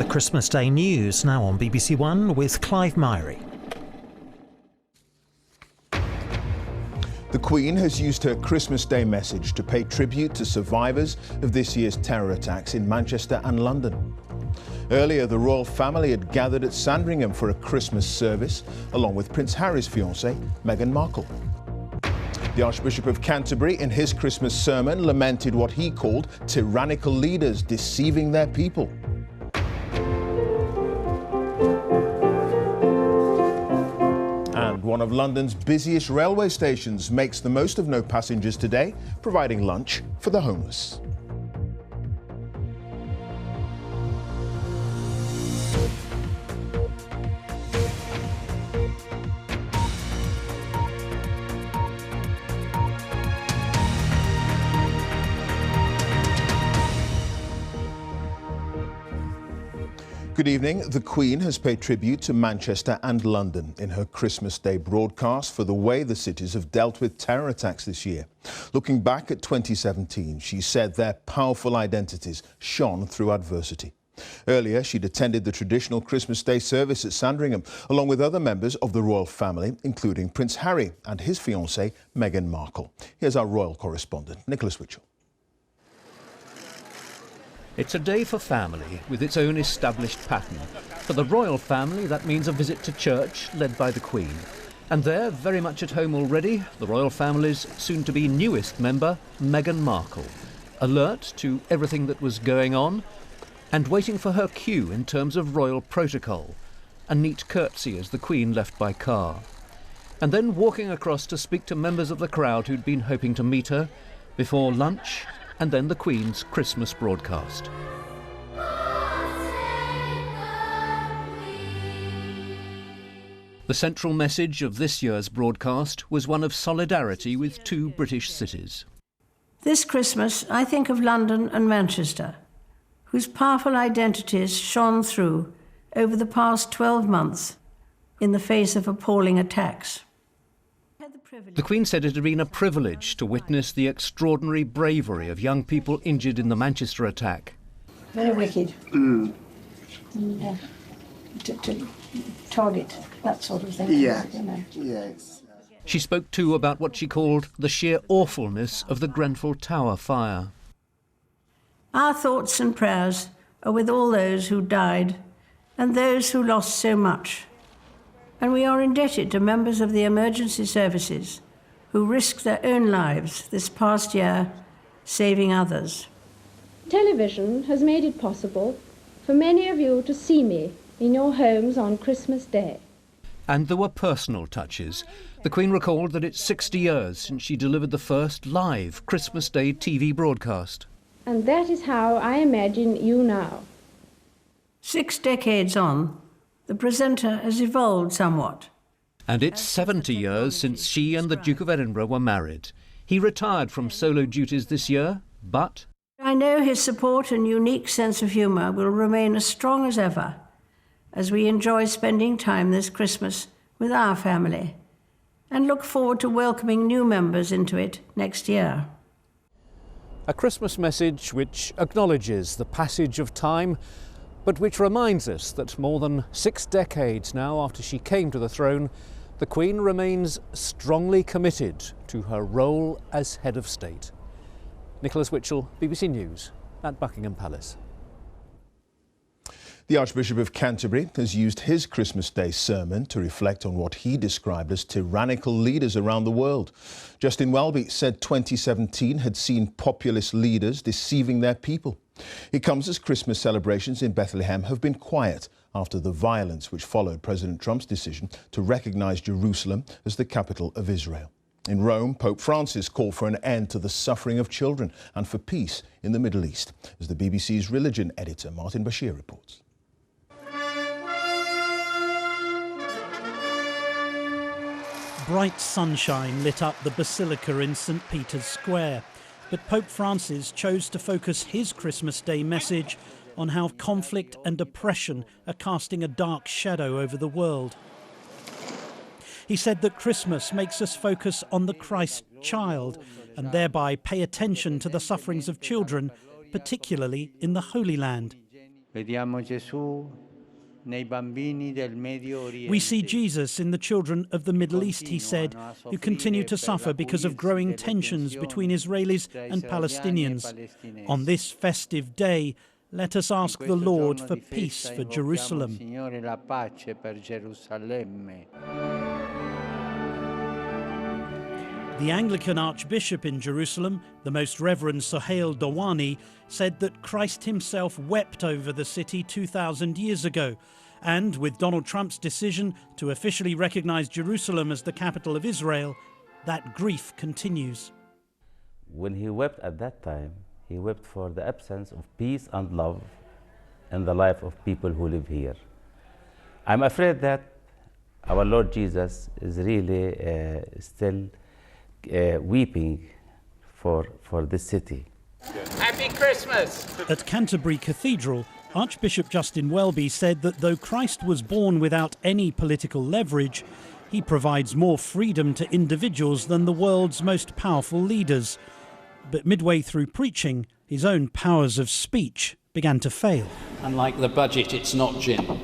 The Christmas Day news now on BBC One with Clive Myrie. The Queen has used her Christmas Day message to pay tribute to survivors of this year's terror attacks in Manchester and London. Earlier, the royal family had gathered at Sandringham for a Christmas service, along with Prince Harry's fiancée, Meghan Markle. The Archbishop of Canterbury, in his Christmas sermon, lamented what he called tyrannical leaders deceiving their people. And one of London's busiest railway stations makes the most of no passengers today, providing lunch for the homeless. Good evening. The Queen has paid tribute to Manchester and London in her Christmas Day broadcast for the way the cities have dealt with terror attacks this year. Looking back at 2017, she said their powerful identities shone through adversity. Earlier, she'd attended the traditional Christmas Day service at Sandringham, along with other members of the royal family, including Prince Harry and his fiancée, Meghan Markle. Here's our royal correspondent, Nicholas Witchell. It's a day for family, with its own established pattern. For the royal family, that means a visit to church, led by the Queen. And there, very much at home already, the royal family's soon-to-be newest member, Meghan Markle. Alert to everything that was going on, and waiting for her cue in terms of royal protocol. A neat curtsy as the Queen left by car. And then walking across to speak to members of the crowd who'd been hoping to meet her, before lunch, and then the Queen's Christmas broadcast. The central message of this year's broadcast was one of solidarity with two British cities. This Christmas, I think of London and Manchester, whose powerful identities shone through over the past 12 months in the face of appalling attacks. The Queen said it had been a privilege to witness the extraordinary bravery of young people injured in the Manchester attack. Very wicked. To target that sort of thing. Yeah. You know. Yes. She spoke too about what she called the sheer awfulness of the Grenfell Tower fire. Our thoughts and prayers are with all those who died and those who lost so much. And we are indebted to members of the emergency services who risked their own lives this past year, saving others. Television has made it possible for many of you to see me in your homes on Christmas Day. And there were personal touches. The Queen recalled that it's 60 years since she delivered the first live Christmas Day TV broadcast. And that is how I imagine you now. 6 decades on, the presenter has evolved somewhat. And it's 70 years since she and the Duke of Edinburgh were married. He retired from solo duties this year, but I know his support and unique sense of humour will remain as strong as ever as we enjoy spending time this Christmas with our family and look forward to welcoming new members into it next year. a Christmas message which acknowledges the passage of time, but which reminds us that more than 6 decades now after she came to the throne, the Queen remains strongly committed to her role as head of state. Nicholas Witchell, BBC News at Buckingham Palace. The Archbishop of Canterbury has used his Christmas Day sermon to reflect on what he described as tyrannical leaders around the world. Justin Welby said 2017 had seen populist leaders deceiving their people. It comes as Christmas celebrations in Bethlehem have been quiet after the violence which followed President Trump's decision to recognise Jerusalem as the capital of Israel. In Rome, Pope Francis called for an end to the suffering of children and for peace in the Middle East, as the BBC's religion editor Martin Bashir reports. Bright sunshine lit up the Basilica in St. Peter's Square, but Pope Francis chose to focus his Christmas Day message on how conflict and oppression are casting a dark shadow over the world. He said that Christmas makes us focus on the Christ child and thereby pay attention to the sufferings of children, particularly in the Holy Land. Vediamo Gesù nei bambini del Medio Oriente. We see Jesus in the children of the Middle East, he said, who continue to suffer because of growing tensions between Israelis and Palestinians. On this festive day, let us ask the Lord for peace for Jerusalem. Signore, la pace per Gerusalemme. The Anglican Archbishop in Jerusalem, the Most Reverend Sohail Dawani, said that Christ himself wept over the city 2,000 years ago. And with Donald Trump's decision to officially recognise Jerusalem as the capital of Israel, that grief continues. When he wept at that time, he wept for the absence of peace and love in the life of people who live here. I'm afraid that our Lord Jesus is really still weeping for this city. Happy Christmas! At Canterbury Cathedral, Archbishop Justin Welby said that though Christ was born without any political leverage, he provides more freedom to individuals than the world's most powerful leaders. But midway through preaching, his own powers of speech began to fail. Unlike the budget, it's not gin.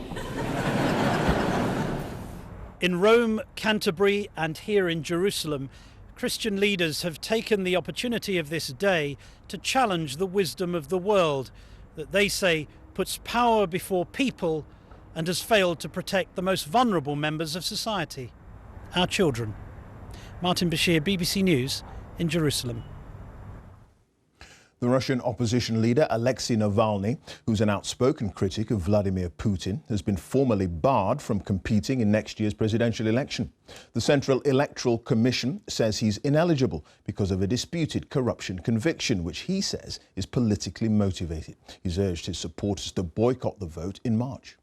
In Rome, Canterbury, and here in Jerusalem, Christian leaders have taken the opportunity of this day to challenge the wisdom of the world that they say puts power before people and has failed to protect the most vulnerable members of society, our children. Martin Bashir, BBC News, in Jerusalem. The Russian opposition leader Alexei Navalny, who's an outspoken critic of Vladimir Putin, has been formally barred from competing in next year's presidential election. The Central Electoral Commission says he's ineligible because of a disputed corruption conviction, which he says is politically motivated. He's urged his supporters to boycott the vote in March.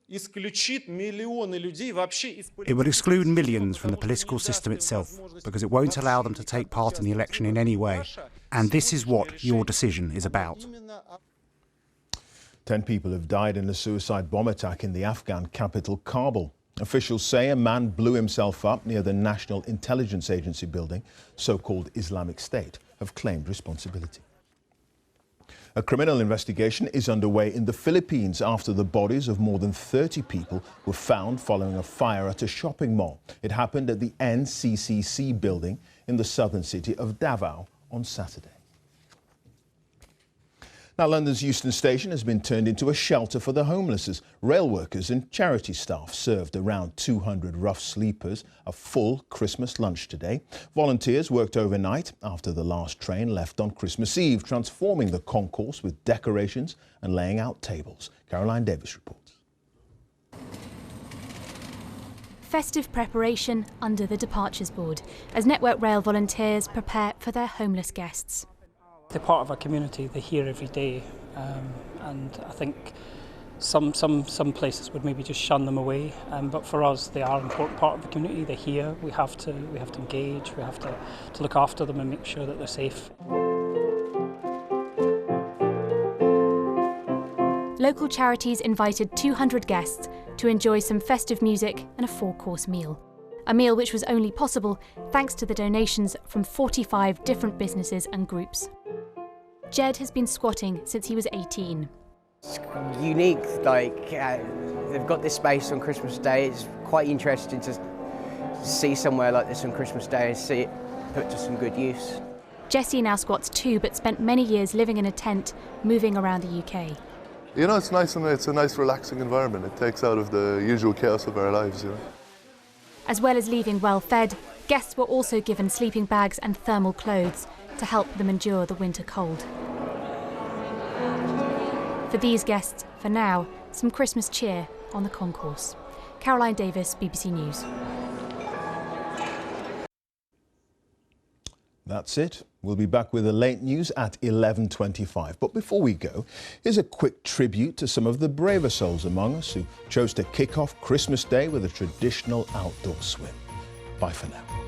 It will exclude millions from the political system itself because it won't allow them to take part in the election in any way. And this is what your decision is about. 10 people have died in a suicide bomb attack in the Afghan capital, Kabul. Officials say a man blew himself up near the National Intelligence Agency building. So-called Islamic State have claimed responsibility. A criminal investigation is underway in the Philippines after the bodies of more than 30 people were found following a fire at a shopping mall. It happened at the NCCC building in the southern city of Davao on Saturday. Now, London's Euston Station has been turned into a shelter for the homeless as rail workers and charity staff served around 200 rough sleepers a full Christmas lunch today. Volunteers worked overnight after the last train left on Christmas Eve, transforming the concourse with decorations and laying out tables. Caroline Davis reports. Festive preparation under the Departures Board as Network Rail volunteers prepare for their homeless guests. They're part of our community, they're here every day, and I think some places would maybe just shun them away, but for us they are an important part of the community. They're here, we have to engage, we have to look after them and make sure that they're safe. Local charities invited 200 guests to enjoy some festive music and a 4-course meal. A meal which was only possible thanks to the donations from 45 different businesses and groups. Jed has been squatting since he was 18. It's unique, they've got this space on Christmas Day. It's quite interesting to see somewhere like this on Christmas Day and see it put to some good use. Jesse now squats too, but spent many years living in a tent, moving around the UK. You know, it's nice and it's a nice relaxing environment. It takes out of the usual chaos of our lives, you know. As well as leaving well fed, guests were also given sleeping bags and thermal clothes to help them endure the winter cold. For these guests, for now, some Christmas cheer on the concourse. Caroline Davis, BBC News. That's it. We'll be back with the late news at 11:25. But before we go, here's a quick tribute to some of the braver souls among us who chose to kick off Christmas Day with a traditional outdoor swim. Bye for now.